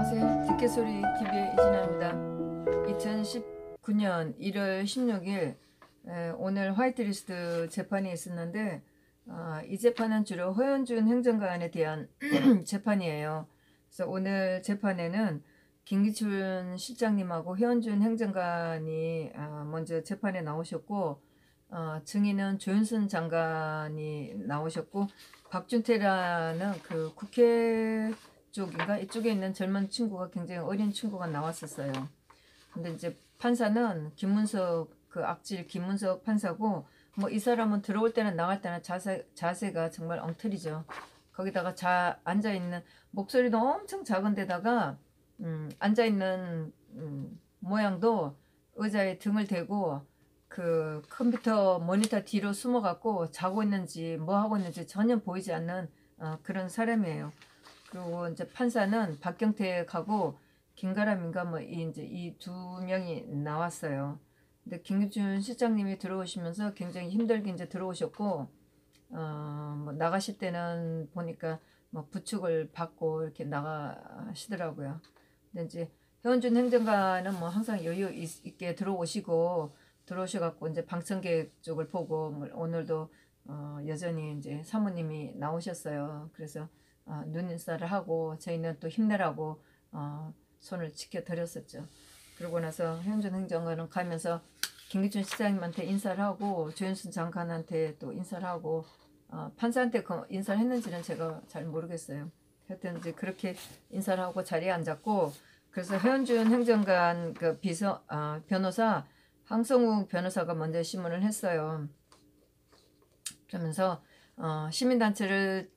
안녕하세요. 듣개소리 TV의 이진아입니다. 2019년 1월 16일 오늘 화이트리스트 재판이 있었는데 이 재판은 주로 허현준 행정관에 대한 재판이에요. 그래서 오늘 재판에는 김기춘 실장님하고 허현준 행정관이 먼저 재판에 나오셨고 증인은 조윤선 장관이 나오셨고 박준태라는 그 국회 쪽인가 이쪽에 있는 젊은 친구가 굉장히 어린 친구가 나왔었어요. 근데 이제 판사는 김문석 그 악질 김문석 판사고 뭐 이 사람은 들어올 때는 나갈 때는 자세가 정말 엉터리죠. 거기다가 앉아 있는 목소리도 엄청 작은데다가 앉아 있는 모양도 의자에 등을 대고 그 컴퓨터 모니터 뒤로 숨어갖고 자고 있는지 뭐 하고 있는지 전혀 보이지 않는 그런 사람이에요. 그리고 이제 판사는 박경택하고 김가람인가 뭐 이제 이 두 명이 나왔어요. 근데 김기춘 실장님이 들어오시면서 굉장히 힘들게 이제 들어오셨고 뭐 나가실 때는 보니까 뭐 부축을 받고 이렇게 나가시더라고요. 근데 이제 허현준 행정관은 뭐 항상 여유 있게 들어오셔갖고 이제 방청객 쪽을 보고 뭐 오늘도 여전히 이제 사모님이 나오셨어요. 그래서 눈인사를 하고 저희는 또 힘내라고 손을 지켜드렸었죠. 그러고 나서 허현준 행정관은 가면서 김기춘 시장님한테 인사를 하고 조윤선 장관한테 또 인사를 하고 판사한테 인사를 했는지는 제가 잘 모르겠어요. 하여튼 이제 그렇게 인사를 하고 자리에 앉았고 그래서 허현준 행정관 그 변호사 황성욱 변호사가 먼저 신문을 했어요. 그러면서 시민단체를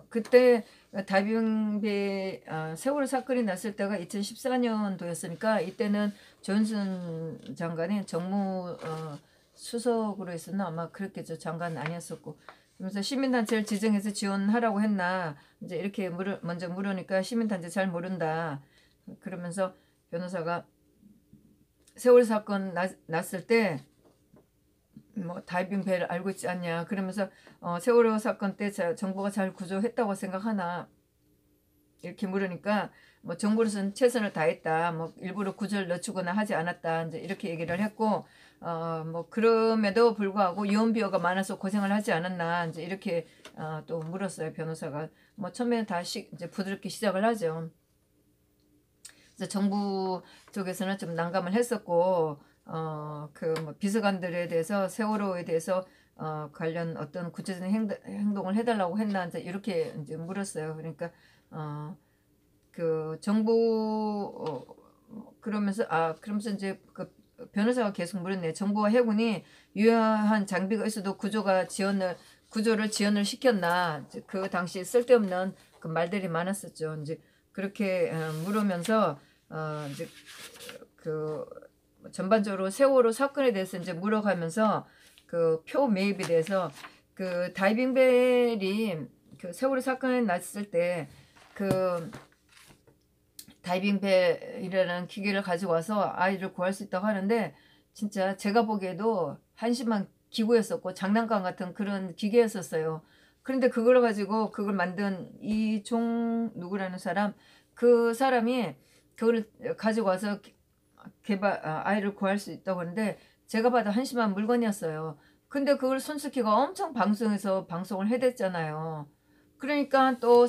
그때 다이빙배 세월호 사건이 났을 때가 2014년도였으니까 이때는 조윤선 장관이 정무 수석으로 있었나 아마 그랬겠죠. 장관 아니었었고 그러면서 시민단체를 지정해서 지원하라고 했나 이제 이렇게 먼저 물으니까 시민단체 잘 모른다. 그러면서 변호사가 세월호 사건 났을 때 뭐 다이빙배를 알고 있지 않냐 그러면서 세월호 사건 때 정부가 잘 구조했다고 생각하나 이렇게 물으니까 뭐 정부로서는 최선을 다했다 뭐 일부러 구조를 늦추거나 하지 않았다 이제 이렇게 얘기를 했고 뭐 그럼에도 불구하고 유언비어가 많아서 고생을 하지 않았나 이제 이렇게 또 물었어요. 변호사가 뭐 처음에는 다 이제 부드럽게 시작을 하죠. 그래서 정부 쪽에서는 좀 난감을 했었고 그 뭐 비서관들에 대해서 세월호에 대해서 관련 어떤 구체적인 행동을 해달라고 했나 이제 이렇게 이제 물었어요. 그러니까 그 정부 그러면서 이제 그 변호사가 계속 물었네요. 정부와 해군이 유효한 장비가 있어도 구조를 지연을 시켰나 그 당시 쓸데없는 그 말들이 많았었죠. 이제 그렇게 물으면서 이제 그 전반적으로 세월호 사건에 대해서 이제 물어가면서 그 표 매입에 대해서 그 다이빙벨이 그 세월호 사건이 났을 때 그 다이빙벨이라는 기계를 가지고 와서 아이를 구할 수 있다고 하는데 진짜 제가 보기에도 한심한 기구였었고 장난감 같은 그런 기계였었어요. 그런데 그걸 가지고 그걸 만든 이종 누구라는 사람 그 사람이 그걸 가지고 와서 아이를 구할 수 있다고 하는데 제가 봐도 한심한 물건이었어요. 근데 그걸 손석희가 엄청 방송에서 방송을 해댔잖아요. 그러니까 또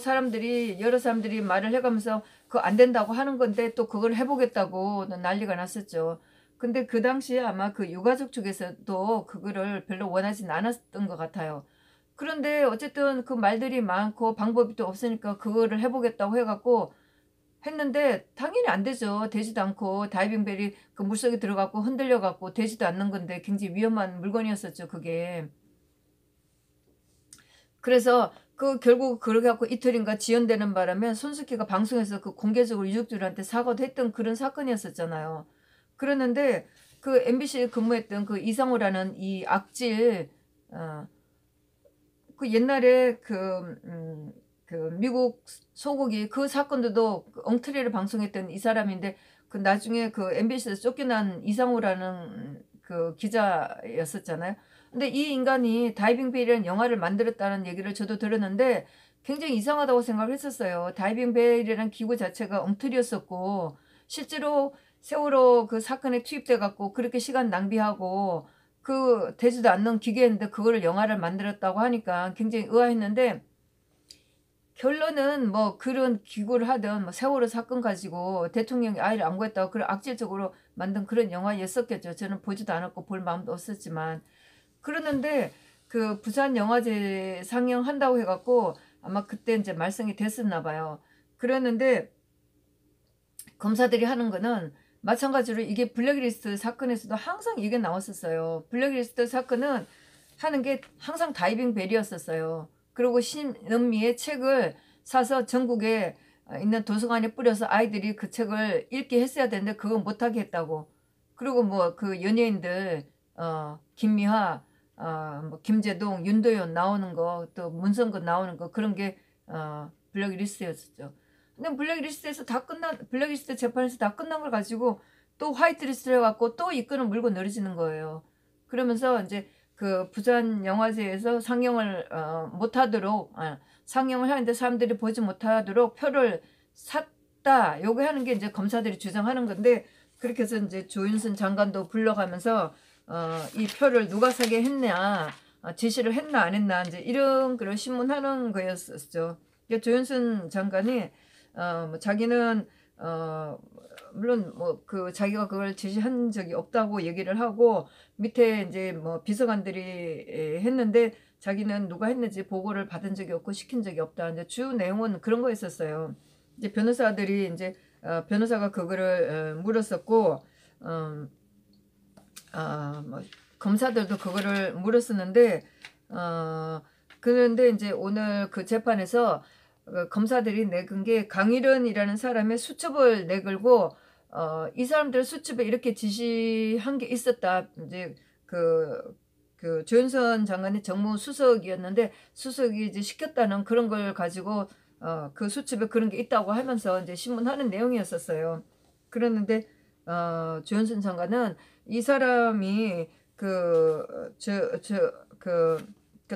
여러 사람들이 말을 해가면서 그거 안 된다고 하는 건데 또 그걸 해보겠다고 난리가 났었죠. 근데 그 당시에 아마 그 유가족 쪽에서도 그거를 별로 원하진 않았던 것 같아요. 그런데 어쨌든 그 말들이 많고 방법이 또 없으니까 그거를 해보겠다고 해갖고 했는데 당연히 안 되죠. 되지도 않고 다이빙벨이 그 물속에 들어가고 흔들려갖고 되지도 않는 건데 굉장히 위험한 물건이었었죠. 그게. 그래서 그 결국 그렇게 갖고 이틀인가 지연되는 바람에 손석희가 방송에서 그 공개적으로 유족들한테 사과도 했던 그런 사건이었었잖아요. 그랬는데 그 MBC에 근무했던 그 이상호라는 이 악질 그 옛날에 그 미국 소고기 그 사건도 엉터리를 방송했던 이 사람인데 그 나중에 그 MBC에서 쫓겨난 이상호라는 그 기자였었잖아요. 근데 이 인간이 다이빙 벨이라는 영화를 만들었다는 얘기를 저도 들었는데 굉장히 이상하다고 생각을 했었어요. 다이빙 벨이라는 기구 자체가 엉터리였었고 실제로 세월호 그 사건에 투입돼 갖고 그렇게 시간 낭비하고 그 되지도 않는 기계였는데 그거를 영화를 만들었다고 하니까 굉장히 의아했는데 결론은 뭐 그런 기구를 하든 뭐 세월호 사건 가지고 대통령이 아이를 안 구했다고 그런 악질적으로 만든 그런 영화였었겠죠. 저는 보지도 않았고 볼 마음도 없었지만 그러는데 그 부산 영화제 상영한다고 해갖고 아마 그때 이제 말썽이 됐었나 봐요. 그랬는데 검사들이 하는 거는 마찬가지로 이게 블랙리스트 사건에서도 항상 이게 나왔었어요. 블랙리스트 사건은 하는 게 항상 다이빙 벨이었었어요. 그리고 신은미의 책을 사서 전국에 있는 도서관에 뿌려서 아이들이 그 책을 읽게 했어야 되는데 그거 못하게 했다고. 그리고 뭐 그 연예인들 김미화 뭐 김재동 윤도현 나오는 거 또 문성근 나오는 거 그런 게 블랙리스트였었죠. 근데 블랙리스트에서 다 끝난 블랙리스트 재판에서 다 끝난 걸 가지고 또 화이트리스트를 해갖고 또 이끄는 물고 늘어지는 거예요. 그러면서 이제 그 부산 영화제에서 상영을 못하도록 상영을 하는데 사람들이 보지 못하도록 표를 샀다. 요거 하는 게 이제 검사들이 주장하는 건데 그렇게 해서 이제 조윤선 장관도 불러가면서 이 표를 누가 사게 했냐, 지시를 했나 안 했나 이제 이런 그런 신문하는 거였었죠. 조윤선 장관이 뭐 자기는 물론 뭐 그 자기가 그걸 지시한 적이 없다고 얘기를 하고 밑에 이제 뭐 비서관들이 했는데 자기는 누가 했는지 보고를 받은 적이 없고 시킨 적이 없다. 이제 주 내용은 그런 거였었어요. 이제 변호사들이 이제 변호사가 그거를 물었었고 뭐 검사들도 그거를 물었었는데 그런데 이제 오늘 그 재판에서 검사들이 내건 게 강일원이라는 사람의 수첩을 내걸고 이 사람들 수첩에 이렇게 지시한 게 있었다. 이제 그 조윤선 장관이 정무수석이었는데 수석이 이제 시켰다는 그런 걸 가지고 그 수첩에 그런 게 있다고 하면서 이제 신문하는 내용이었었어요. 그랬는데 조윤선 장관은 이 사람이 그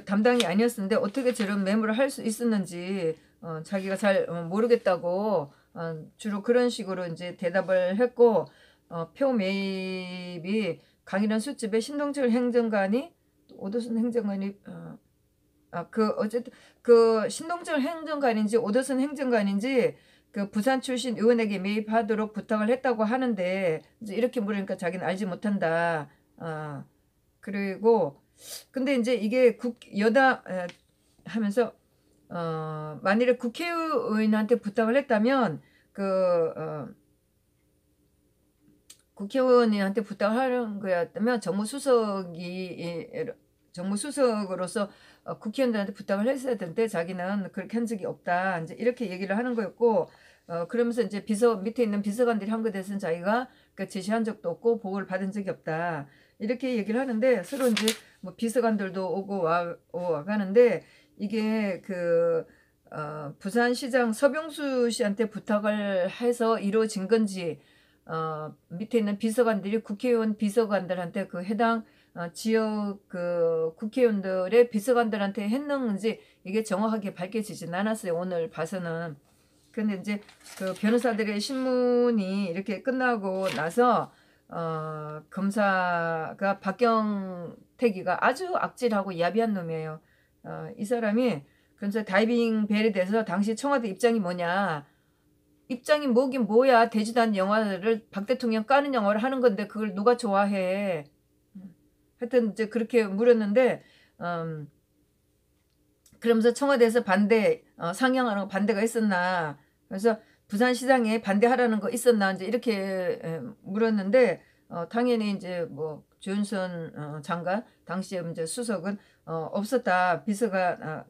담당이 아니었는데 어떻게 저런 매물을 할 수 있었는지 자기가 잘 모르겠다고 주로 그런 식으로 이제 대답을 했고 표 매입이 강일원 수집에 신동철 행정관이 오도순 행정관이 어쨌든 그 신동철 행정관인지 오도순 행정관인지 그 부산 출신 의원에게 매입하도록 부탁을 했다고 하는데 이제 이렇게 물으니까 자기는 알지 못한다. 그리고 근데 이제 이게 여당 하면서 만일에 국회의원한테 부탁을 했다면 국회의원한테 부탁을 하는 거였다면 정무수석으로서 국회의원들한테 부탁을 했어야 되는데 자기는 그렇게 한 적이 없다. 이제 이렇게 얘기를 하는 거였고 그러면서 이제 밑에 있는 비서관들이 한 것에 대해서는 자기가 지시한 적도 없고 보고를 받은 적이 없다. 이렇게 얘기를 하는데 서로 이제 뭐 비서관들도 오고 가는데 이게 부산시장 서병수 씨한테 부탁을 해서 이루어진 건지 밑에 있는 비서관들이 국회의원 비서관들한테 그 해당 지역 그 국회의원들의 비서관들한테 했는지 이게 정확하게 밝혀지진 않았어요. 오늘 봐서는. 근데 이제 그 변호사들의 신문이 이렇게 끝나고 나서 검사가 박경택이가 아주 악질하고 야비한 놈이에요. 이 사람이 그래서 다이빙 벨에 대해서 당시 청와대 입장이 뭐냐. 입장이 뭐긴 뭐야. 되지도 않은 영화를 박 대통령 까는 영화를 하는 건데 그걸 누가 좋아해. 하여튼 이제 그렇게 물었는데 그러면서 청와대에서 상영하는 거 반대가 있었나. 그래서 부산시장에 반대하라는 거 있었나. 이제 이렇게 물었는데 당연히 이제 뭐 조윤선 장관 당시에 이제 수석은 없었다. 비서가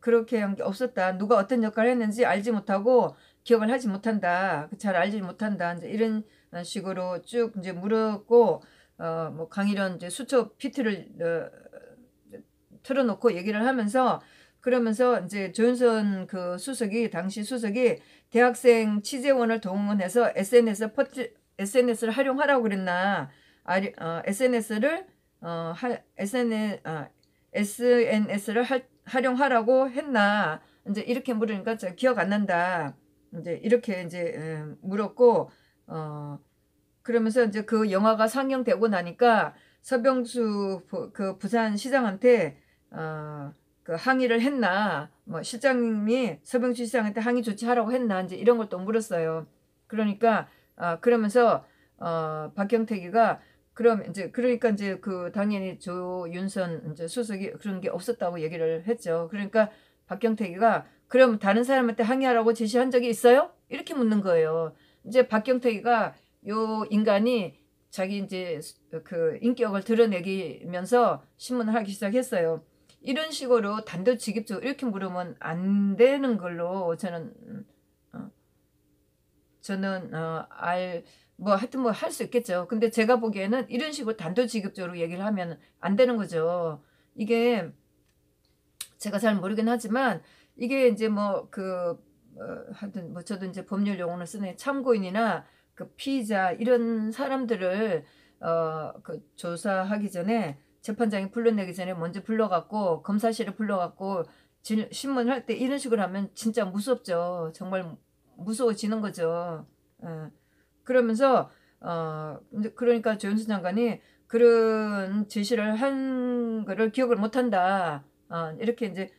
그렇게 한 게 없었다. 누가 어떤 역할을 했는지 알지 못하고 기억을 하지 못한다. 잘 알지 못한다. 이제 이런 식으로 쭉 이제 물었고 뭐 강일원 이제 수첩 PT를 틀어놓고 얘기를 하면서 그러면서 이제 조윤선 그 당시 수석이 대학생 취재원을 동원해서 SNS를 활용하라고 그랬나. SNS를 활용하라고 했나. 이제 이렇게 물으니까 저 기억 안 난다. 이제 이렇게 이제 물었고 그러면서 이제 그 영화가 상영되고 나니까 서병수 그 부산시장한테 그 항의를 했나, 뭐 실장님이 서병수 시장한테 항의 조치하라고 했나, 이제 이런 걸 또 물었어요. 그러니까 그러면서 박경택이가 그럼 이제 그러니까 이제 그 당연히 조윤선 이제 수석이 그런 게 없었다고 얘기를 했죠. 그러니까 박경택이가 그럼 다른 사람한테 항의하라고 제시한 적이 있어요? 이렇게 묻는 거예요. 이제 박경택이가 요 인간이 자기 이제 그 인격을 드러내기면서 신문을 하기 시작했어요. 이런 식으로 단도직입적으로 이렇게 물으면 안 되는 걸로 어, 저는 뭐 하여튼 뭐 할 수 있겠죠. 근데 제가 보기에는 이런 식으로 단도직입적으로 얘기를 하면 안 되는 거죠. 이게 제가 잘 모르긴 하지만 이게 이제 뭐 하여튼 뭐 저도 이제 법률 용어를 쓰는 참고인이나 그 피의자 이런 사람들을 그 조사하기 전에 재판장이 불러내기 전에 먼저 불러갖고 검사실에 불러갖고 신문을 할 때 이런 식으로 하면 진짜 무섭죠. 정말 무서워지는 거죠. 그러면서 이제 그러니까 조윤수 장관이 그런 제시를 한 거를 기억을 못한다. 이렇게 이제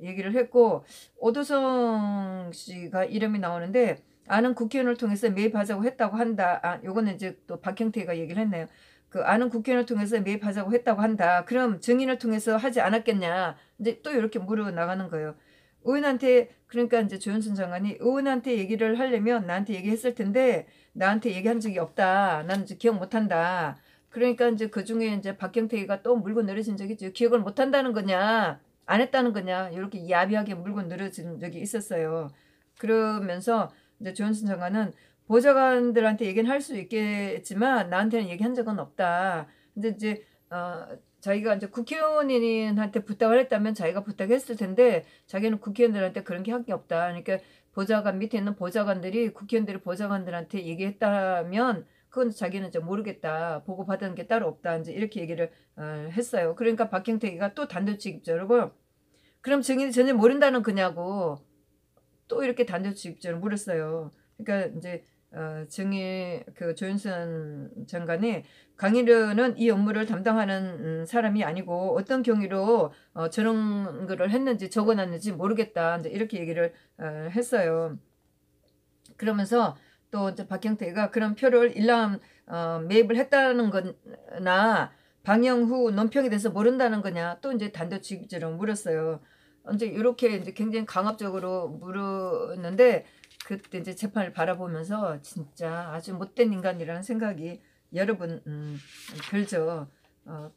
얘기를 했고 오도성 씨가 이름이 나오는데 아는 국회의원을 통해서 매입하자고 했다고 한다. 요거는 이제 또 박형태가 얘기를 했네요. 그 아는 국회의원을 통해서 매입하자고 했다고 한다. 그럼 증인을 통해서 하지 않았겠냐. 이제 또 이렇게 물어 나가는 거예요. 의원한테 그러니까 이제 조윤선 장관이 의원한테 얘기를 하려면 나한테 얘기했을 텐데 나한테 얘기한 적이 없다. 나는 이제 기억 못한다. 그러니까 이제 그 중에 이제 박경태가 또 물고 늘어진 적이 있죠. 기억을 못한다는 거냐, 안 했다는 거냐, 이렇게 야비하게 물고 늘어진 적이 있었어요. 그러면서 이제 조윤선 장관은 보좌관들한테 얘기는 할 수 있겠지만 나한테는 얘기한 적은 없다. 근데 이제 자기가 이제 국회의원한테 부탁을 했다면 자기가 부탁했을 텐데 자기는 국회의원들한테 그런 게 한 게 없다. 그러니까 보좌관 밑에 있는 보좌관들이 국회의원들이 보좌관들한테 얘기했다면 그건 자기는 이제 모르겠다. 보고받은 게 따로 없다. 이제 이렇게 얘기를 했어요. 그러니까 박경택이가 또 단도직입적으로 그럼 증인이 전혀 모른다는 거냐고 또 이렇게 단도직입적으로 물었어요. 그러니까 이제 증인 그 조윤선 장관이 강일은은 이 업무를 담당하는 사람이 아니고 어떤 경위로 저런 거를 했는지 적어놨는지 모르겠다. 이제 이렇게 얘기를 했어요. 그러면서 또 이제 박경태가 그런 표를 일람 매입을 했다는 거나 방영 후 논평에 대해서 모른다는 거냐 또 이제 단도직입적으로 물었어요. 이제 이렇게 이제 굉장히 강압적으로 물었는데 그때 이제 재판을 바라보면서 진짜 아주 못된 인간이라는 생각이 여러분 들죠.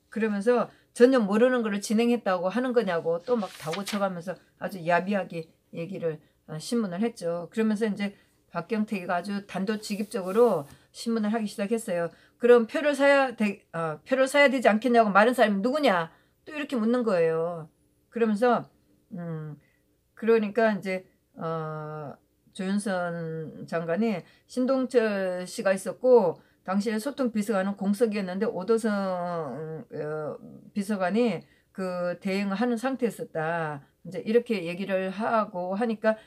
그러면서 전혀 모르는 거를 진행했다고 하는 거냐고 또 막 다고쳐가면서 아주 야비하게 얘기를 신문을 했죠. 그러면서 이제 박경택이가 아주 단도직입적으로 신문을 하기 시작했어요. 그럼 표를 사야 되지 않겠냐고 말한 사람이 누구냐? 또 이렇게 묻는 거예요. 그러면서 그러니까 이제 조윤선 장관이 신동철 씨가 있었고 당시에 소통 비서관은 공석이었는데 오도성 비서관이 그 대응을 하는 상태였었다. 이제 이렇게 얘기를 하고 하니까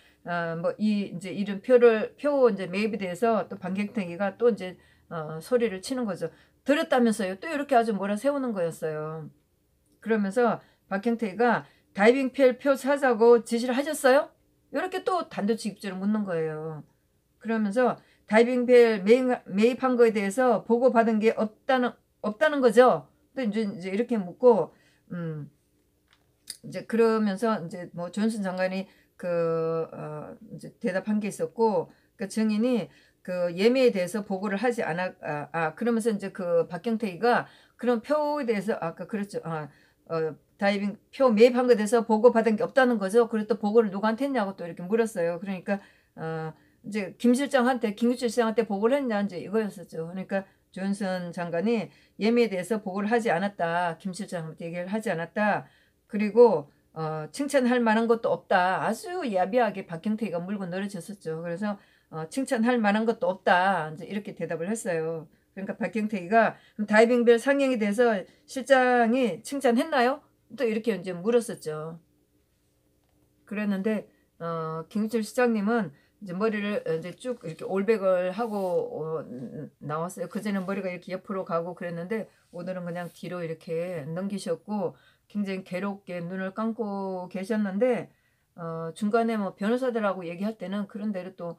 뭐 이제 이런 표 이제 매입에 대해서 또 박경택이가 또 이제 소리를 치는 거죠. 들었다면서요. 또 이렇게 아주 몰아 세우는 거였어요. 그러면서 박경택이가 다이빙 표 사자고 지시를 하셨어요? 이렇게 또 단도직입적으로 묻는 거예요. 그러면서 다이빙벨 매입한 거에 대해서 보고받은 게 없다는 거죠. 또 이제 이렇게 묻고 이제 그러면서 이제 뭐 존슨 장관이 이제 대답한 게 있었고 그 증인이 그 예매에 대해서 보고를 하지 않아 그러면서 이제 그 박경태가 그런 표에 대해서 아까 그랬죠. 다이빙 표 매입한 거에 대해서 보고받은 게 없다는 거죠. 그리고 또 보고를 누구한테 했냐고 또 이렇게 물었어요. 그러니까 이제 김규철 시장한테 보고를 했냐 이제 이거였었죠. 그러니까 조윤선 장관이 예매에 대해서 보고를 하지 않았다. 김 실장한테 얘기를 하지 않았다. 그리고 칭찬할 만한 것도 없다. 아주 야비하게 박경태가 물고 늘어졌었죠. 그래서 칭찬할 만한 것도 없다. 이제 이렇게 대답을 했어요. 그러니까 박경태가 다이빙벨 상영에 대해서 실장이 칭찬했나요? 또 이렇게 이제 물었었죠. 그랬는데 김우철 시장님은 이제 머리를 이제 쭉 이렇게 올백을 하고 나왔어요. 그전에는 머리가 이렇게 옆으로 가고 그랬는데 오늘은 그냥 뒤로 이렇게 넘기셨고 굉장히 괴롭게 눈을 감고 계셨는데 중간에 뭐 변호사들하고 얘기할 때는 그런 대로 또뭐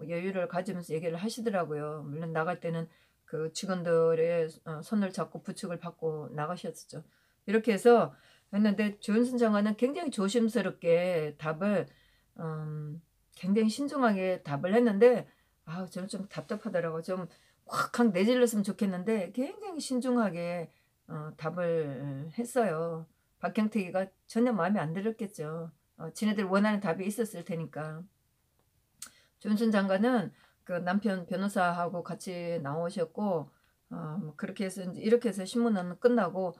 여유를 가지면서 얘기를 하시더라고요. 물론 나갈 때는 그 직원들의 손을 잡고 부축을 받고 나가셨었죠. 이렇게 해서 했는데 조윤선 장관은 굉장히 조심스럽게 답을 굉장히 신중하게 답을 했는데 저는 좀 답답하더라고요. 좀 확 내질렀으면 좋겠는데 굉장히 신중하게 답을 했어요. 박경택이가 전혀 마음에 안 들었겠죠. 지네들 원하는 답이 있었을 테니까. 조윤선 장관은 그 남편 변호사하고 같이 나오셨고 뭐 그렇게 해서 이제 이렇게 해서 신문은 끝나고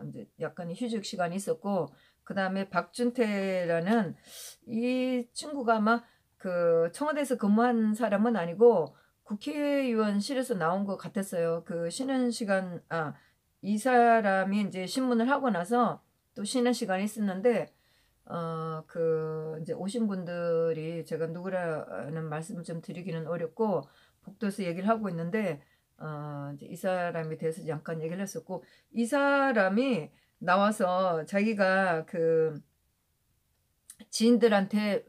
이제 약간의 휴식 시간이 있었고 그 다음에 박준태라는 이 친구가 아마 그 청와대에서 근무한 사람은 아니고 국회의원실에서 나온 것 같았어요. 그 쉬는 시간 이 사람이 이제 신문을 하고 나서 또 쉬는 시간이 있었는데 그 이제 오신 분들이 제가 누구라는 말씀을 좀 드리기는 어렵고 복도에서 얘기를 하고 있는데 이제 이 사람에 대해서 잠깐 얘기를 했었고 이 사람이 나와서 자기가 그 지인들한테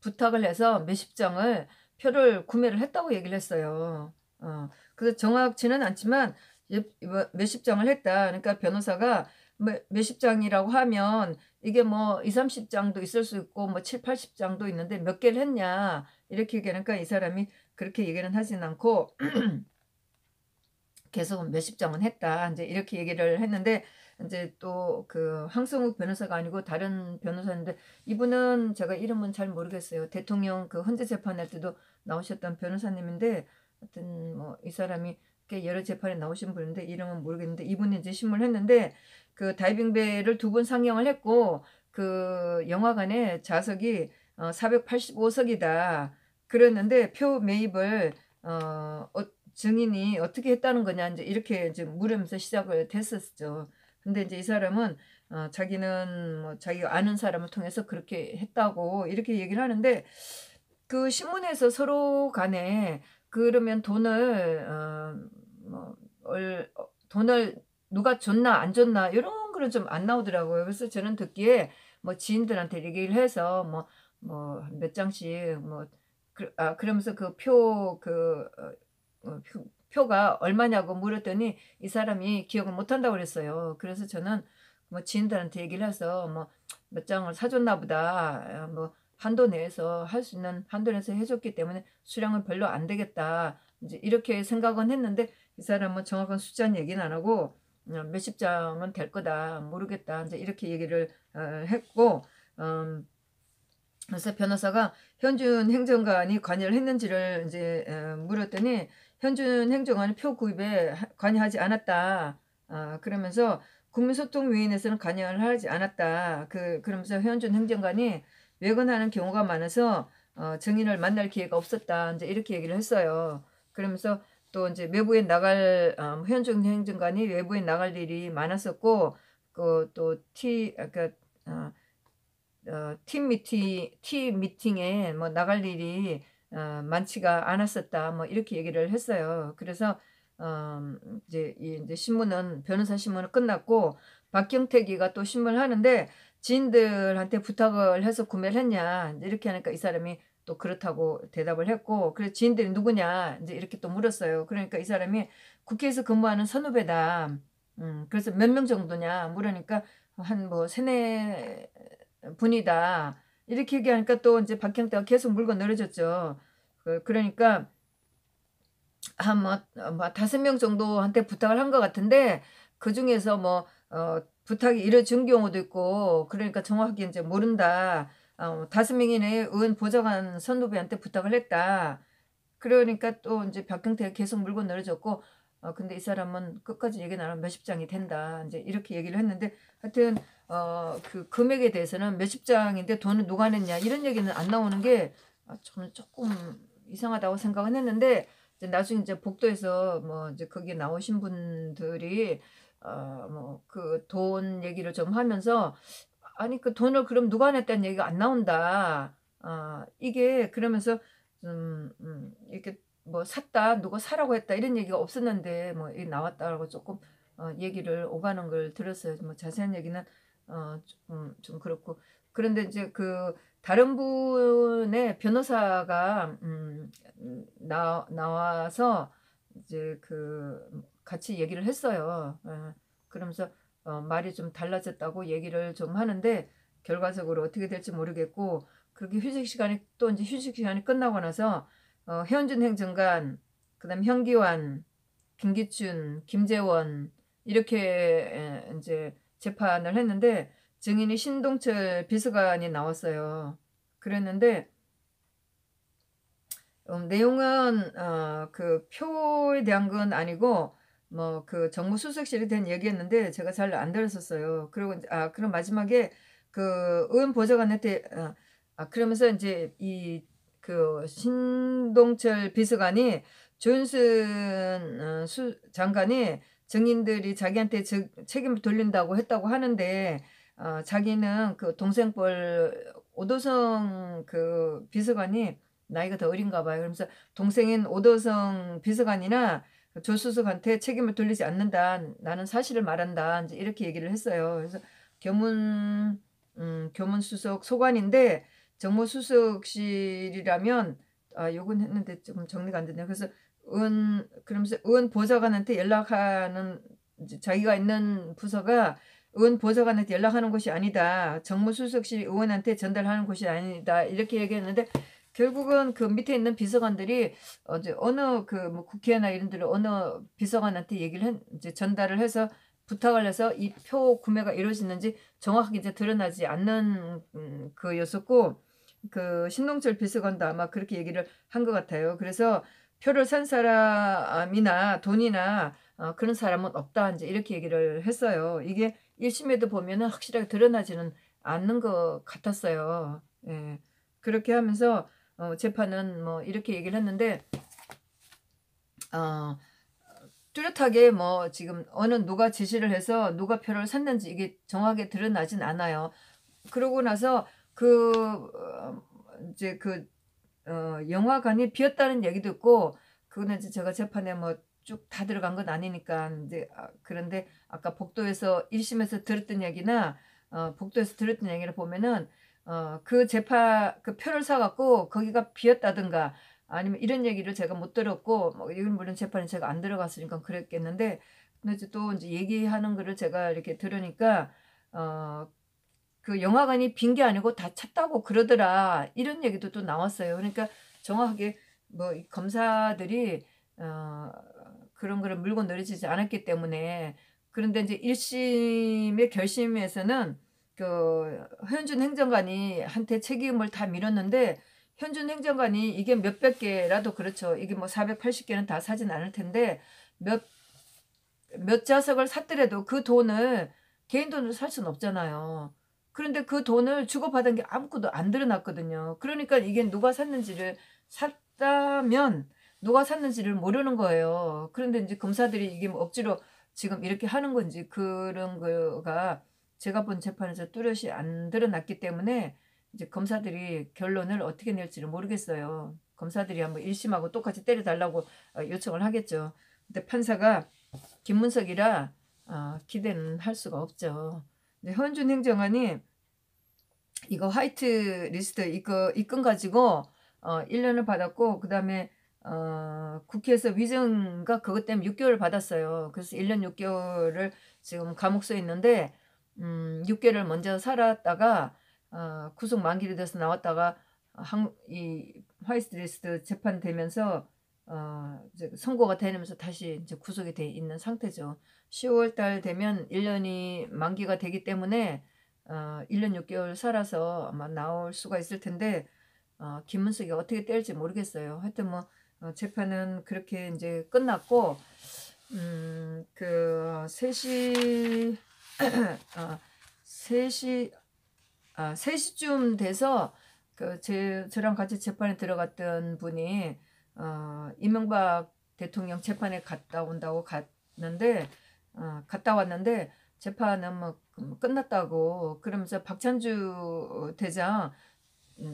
부탁을 해서 몇십 장을 표를 구매를 했다고 얘기를 했어요. 그래서 정확치는 않지만 몇십 장을 했다. 그러니까 변호사가 몇십 장이라고 하면 이게 뭐 2, 30장도 있을 수 있고 뭐 7, 80장도 있는데 몇 개를 했냐 이렇게 얘기하니까 이 사람이 그렇게 얘기는 하진 않고 계속 몇십 장은 했다. 이제 이렇게 얘기를 했는데 이제 또 그 황성욱 변호사가 아니고 다른 변호사인데 이분은 제가 이름은 잘 모르겠어요. 대통령 그 헌재 재판할 때도 나오셨던 변호사님인데 하여튼 뭐 이 사람이 꽤 여러 재판에 나오신 분인데 이름은 모르겠는데 이분이 이제 신문을 했는데 그 다이빙배를 2번 상영을 했고 그 영화관에 좌석이 485석이다. 그랬는데 표 매입을 증인이 어떻게 했다는 거냐 이제 이렇게 이제 물으면서 시작을 됐었죠. 근데 이제 이 사람은 자기는 뭐 자기가 아는 사람을 통해서 그렇게 했다고 이렇게 얘기를 하는데 그 신문에서 서로 간에 그러면 돈을 누가 줬나 안 줬나 이런 거는 좀 안 나오더라고요. 그래서 저는 듣기에 뭐 지인들한테 얘기를 해서 뭐 몇 장씩 그러면서 그 표가 얼마냐고 물었더니 이 사람이 기억을 못 한다고 그랬어요. 그래서 저는 뭐 지인들한테 얘기를 해서 뭐 몇 장을 사줬나 보다. 뭐 한도 내에서 할 수 있는 한도 내에서 해줬기 때문에 수량은 별로 안 되겠다. 이제 이렇게 생각은 했는데 이 사람은 정확한 숫자는 얘기는 안 하고 몇십 장은 될 거다. 모르겠다. 이제 이렇게 얘기를 했고 그래서 변호사가 현준 행정관이 관여를 했는지를 이제 물었더니 현준 행정관이 표 구입에 관여하지 않았다. 그러면서 국민소통위원회에서는 관여를 하지 않았다. 그러면서 현준 행정관이 외근하는 경우가 많아서 증인을 만날 기회가 없었다. 이제 이렇게 얘기를 했어요. 그러면서 또 이제 외부에 나갈 현준 행정관이 외부에 나갈 일이 많았었고 팀 미팅에 뭐 나갈 일이 많지가 않았었다. 뭐 이렇게 얘기를 했어요. 그래서 이제 신문은 변호사 신문은 끝났고 박경택이가 또 신문을 하는데 지인들한테 부탁을 해서 구매를 했냐 이렇게 하니까 이 사람이 또 그렇다고 대답을 했고 그래서 지인들이 누구냐 이제 이렇게 또 물었어요. 그러니까 이 사람이 국회에서 근무하는 선후배다. 그래서 몇 명 정도냐 물으니까 한 뭐 세네 분이다. 이렇게 얘기하니까 또 이제 박형태가 계속 물고 늘어졌죠. 그러니까 한 5명 정도한테 부탁을 한 것 같은데 그 중에서 부탁이 이뤄진 경우도 있고 그러니까 정확하게 이제 모른다. 5명 이내에 의원 보좌관 선후배한테 부탁을 했다. 그러니까 또 이제 박형태가 계속 물고 늘어졌고 근데 이 사람은 끝까지 얘기 나누면 몇십 장이 된다. 이제 이렇게 얘기를 했는데 하여튼 그 금액에 대해서는 몇십 장인데 돈을 누가 냈냐 이런 얘기는 안 나오는 게 저는 조금 이상하다고 생각은 했는데 이제 나중에 이제 복도에서 뭐 이제 거기에 나오신 분들이 뭐 그 돈 얘기를 좀 하면서 아니 그 돈을 그럼 누가 냈다는 얘기가 안 나온다. 이게 그러면서 이렇게 뭐 샀다 누가 사라고 했다 이런 얘기가 없었는데 뭐 이 나왔다라고 조금 얘기를 오가는 걸 들었어요. 뭐 자세한 얘기는 좀 그렇고 그런데 이제 그 다른 분의 변호사가 나와서 이제 그 같이 얘기를 했어요. 그러면서 말이 좀 달라졌다고 얘기를 좀 하는데 결과적으로 어떻게 될지 모르겠고 그렇게 휴식 시간이 또 이제 휴식 시간이 끝나고 나서 해원준 행정관 그다음 현기환 김기춘 김재원 이렇게 이제 재판을 했는데 증인이 신동철 비서관이 나왔어요. 그랬는데 내용은 그 표에 대한 건 아니고 뭐 그 정무수석실에 대한 얘기였는데 제가 잘 안 들었었어요. 그리고 그럼 마지막에 그 의원 보좌관한테 그러면서 이제 이 그 신동철 비서관이 조윤순 장관이 증인들이 자기한테 책임을 돌린다고 했다고 하는데 자기는 그 동생뻘 오도성 그 비서관이 나이가 더 어린가 봐요. 그러면서 동생인 오도성 비서관이나 조수석한테 책임을 돌리지 않는다. 나는 사실을 말한다. 이제 이렇게 얘기를 했어요. 그래서 교문수석 소관인데 정무수석실이라면 요건 했는데 조금 정리가 안 되네요. 그래서 그러면서 의원 보좌관한테 연락하는 자기가 있는 부서가 의원 보좌관한테 연락하는 곳이 아니다. 정무수석실 의원한테 전달하는 곳이 아니다. 이렇게 얘기했는데 결국은 그 밑에 있는 비서관들이 어느 그 뭐 국회나 이런 데를 어느 비서관한테 얘기를 이제 전달을 해서 부탁을 해서 이 표 구매가 이루어지는지 정확하게 이제 드러나지 않는 그였었고 그 신동철 비서관도 아마 그렇게 얘기를 한 것 같아요. 그래서 표를 산 사람이나 돈이나 그런 사람은 없다 이제 이렇게 얘기를 했어요. 이게 1심에도 보면은 확실하게 드러나지는 않는 것 같았어요. 예. 그렇게 하면서 재판은 뭐 이렇게 얘기를 했는데 뚜렷하게 뭐 지금 어느 누가 지시를 해서 누가 표를 샀는지 이게 정확하게 드러나진 않아요. 그러고 나서 이제 영화관이 비었다는 얘기도 있고 그거는 이제 제가 재판에 뭐 쭉 다 들어간 건 아니니까 이제 그런데 아까 복도에서 1심에서 들었던 얘기나 복도에서 들었던 얘기를 보면은 그 표를 사갖고 거기가 비었다든가 아니면 이런 얘기를 제가 못 들었고 뭐 이건 물론 재판에 제가 안 들어갔으니까 그랬겠는데 근데 이제 또 이제 얘기하는 거를 제가 이렇게 들으니까 그 영화관이 빈 게 아니고 다 찼다고 그러더라 이런 얘기도 또 나왔어요. 그러니까 정확하게 뭐 검사들이 그런 거를 물고 늘어지지 않았기 때문에 그런데 이제 1심의 결심에서는 그 현준 행정관이 한테 책임을 다 밀었는데 현준 행정관이 이게 몇백 개라도 그렇죠. 이게 뭐 480개는 다 사진 않을 텐데 몇 좌석을 샀더라도 그 돈을 개인 돈으로 살 수는 없잖아요. 그런데 그 돈을 주고받은 게 아무것도 안 드러났거든요. 그러니까 이게 누가 샀는지를 샀다면 누가 샀는지를 모르는 거예요. 그런데 이제 검사들이 이게 뭐 억지로 지금 이렇게 하는 건지 그런 거가 제가 본 재판에서 뚜렷이 안 드러났기 때문에 이제 검사들이 결론을 어떻게 낼지를 모르겠어요. 검사들이 한번 1심하고 똑같이 때려달라고 요청을 하겠죠. 근데 판사가 김문석이라 기대는 할 수가 없죠. 현준 행정관이 이거 화이트 리스트 이거 입건 가지고 1년을 받았고 그 다음에 국회에서 위증가 그것 때문에 6개월 받았어요. 그래서 1년 6개월을 지금 감옥소에 있는데 6개월을 먼저 살았다가 구속 만기로 돼서 나왔다가 이 화이트 리스트 재판 되면서 이제 선고가 되면서 다시 이제 구속이 돼 있는 상태죠. 10월 달 되면 1년이 만기가 되기 때문에 1년 6개월 살아서 아마 나올 수가 있을 텐데 김문석이 어떻게 뗄지 모르겠어요. 하여튼 뭐 재판은 그렇게 이제 끝났고 그 3시 3시 3시쯤 돼서 저랑 같이 재판에 들어갔던 분이 이명박 대통령 재판에 갔다 온다고 갔다 왔는데 재판은 뭐 끝났다고 그러면서 박찬주 대장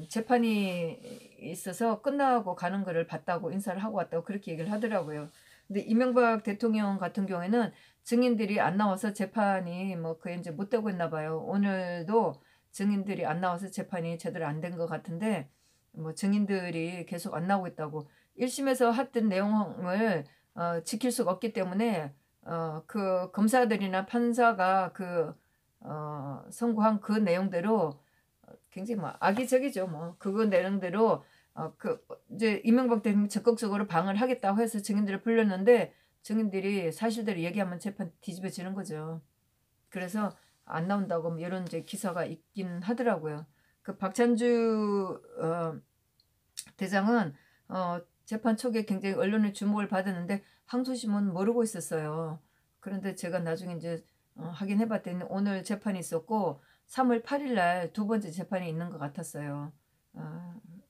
재판이 있어서 끝나고 가는 거를 봤다고 인사를 하고 왔다고 그렇게 얘기를 하더라고요. 근데 이명박 대통령 같은 경우에는 증인들이 안 나와서 재판이 뭐 그게 이제 못 되고 있나 봐요. 오늘도 증인들이 안 나와서 재판이 제대로 안 된 것 같은데 뭐 증인들이 계속 안 나오고 있다고 1심에서 했던 내용을 지킬 수가 없기 때문에 그 검사들이나 판사가 선고한 그 내용대로 굉장히 뭐 악의적이죠. 뭐 그거 내용대로 이제 이명박 대통령이 적극적으로 방을 하겠다고 해서 증인들을 불렀는데 증인들이 사실대로 얘기하면 재판 뒤집어지는 거죠. 그래서 안 나온다고 뭐 이런 이제 기사가 있긴 하더라고요. 그 박찬주 대장은 재판 초기에 굉장히 언론의 주목을 받았는데 항소심은 모르고 있었어요. 그런데 제가 나중에 이제 확인해 봤더니 오늘 재판이 있었고 3월 8일 날 두 번째 재판이 있는 것 같았어요.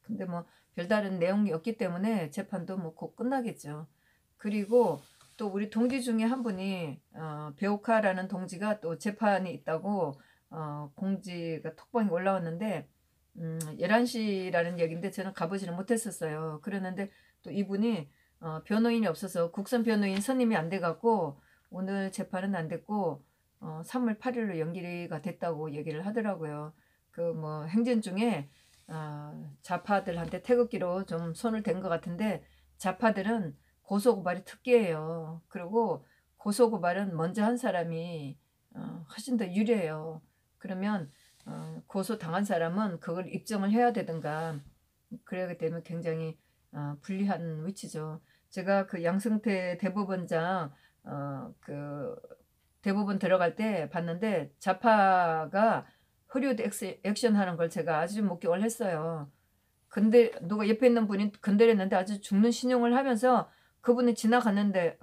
근데 뭐 별다른 내용이 없기 때문에 재판도 뭐 곧 끝나겠죠. 그리고 또 우리 동지 중에 한 분이 배우카라는 동지가 또 재판이 있다고 공지가 톡방에 올라왔는데 11시라는 얘기인데 저는 가보지는 못했었어요. 그러는데 또 이분이 변호인이 없어서 국선 변호인 선임이 안 돼갖고 오늘 재판은 안 됐고 3월 8일로 연기가 됐다고 얘기를 하더라고요. 그 뭐 행전 중에 좌파들한테 태극기로 좀 손을 댄 것 같은데 좌파들은 고소고발이 특기예요. 그리고 고소고발은 먼저 한 사람이 훨씬 더 유리해요. 그러면 고소 당한 사람은 그걸 입증을 해야 되든가 그래야 되면 굉장히 불리한 위치죠. 제가 그 양승태 대법원장 그 대법원 들어갈 때 봤는데 좌파가 헐리우드 액션 하는 걸 제가 아주 목격을 했어요. 근데 누가 옆에 있는 분이 건드렸는데 아주 죽는 신용을 하면서 그분이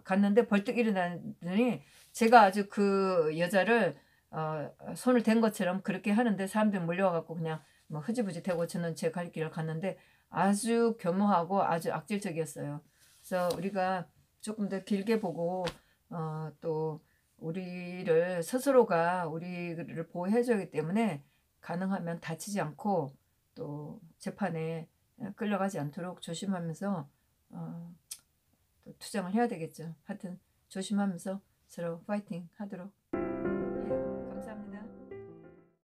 갔는데 벌떡 일어나더니 제가 아주 그 여자를 손을 댄 것처럼 그렇게 하는데 사람들이 몰려와갖고 그냥 뭐 흐지부지 대고 저는 제 갈 길을 갔는데 아주 교묘하고 아주 악질적이었어요. 그래서 우리가 조금 더 길게 보고 또 우리를 스스로가 우리를 보호해줘야 하기 때문에 가능하면 다치지 않고 또 재판에 끌려가지 않도록 조심하면서 또 투쟁을 해야 되겠죠. 하여튼 조심하면서 서로 파이팅 하도록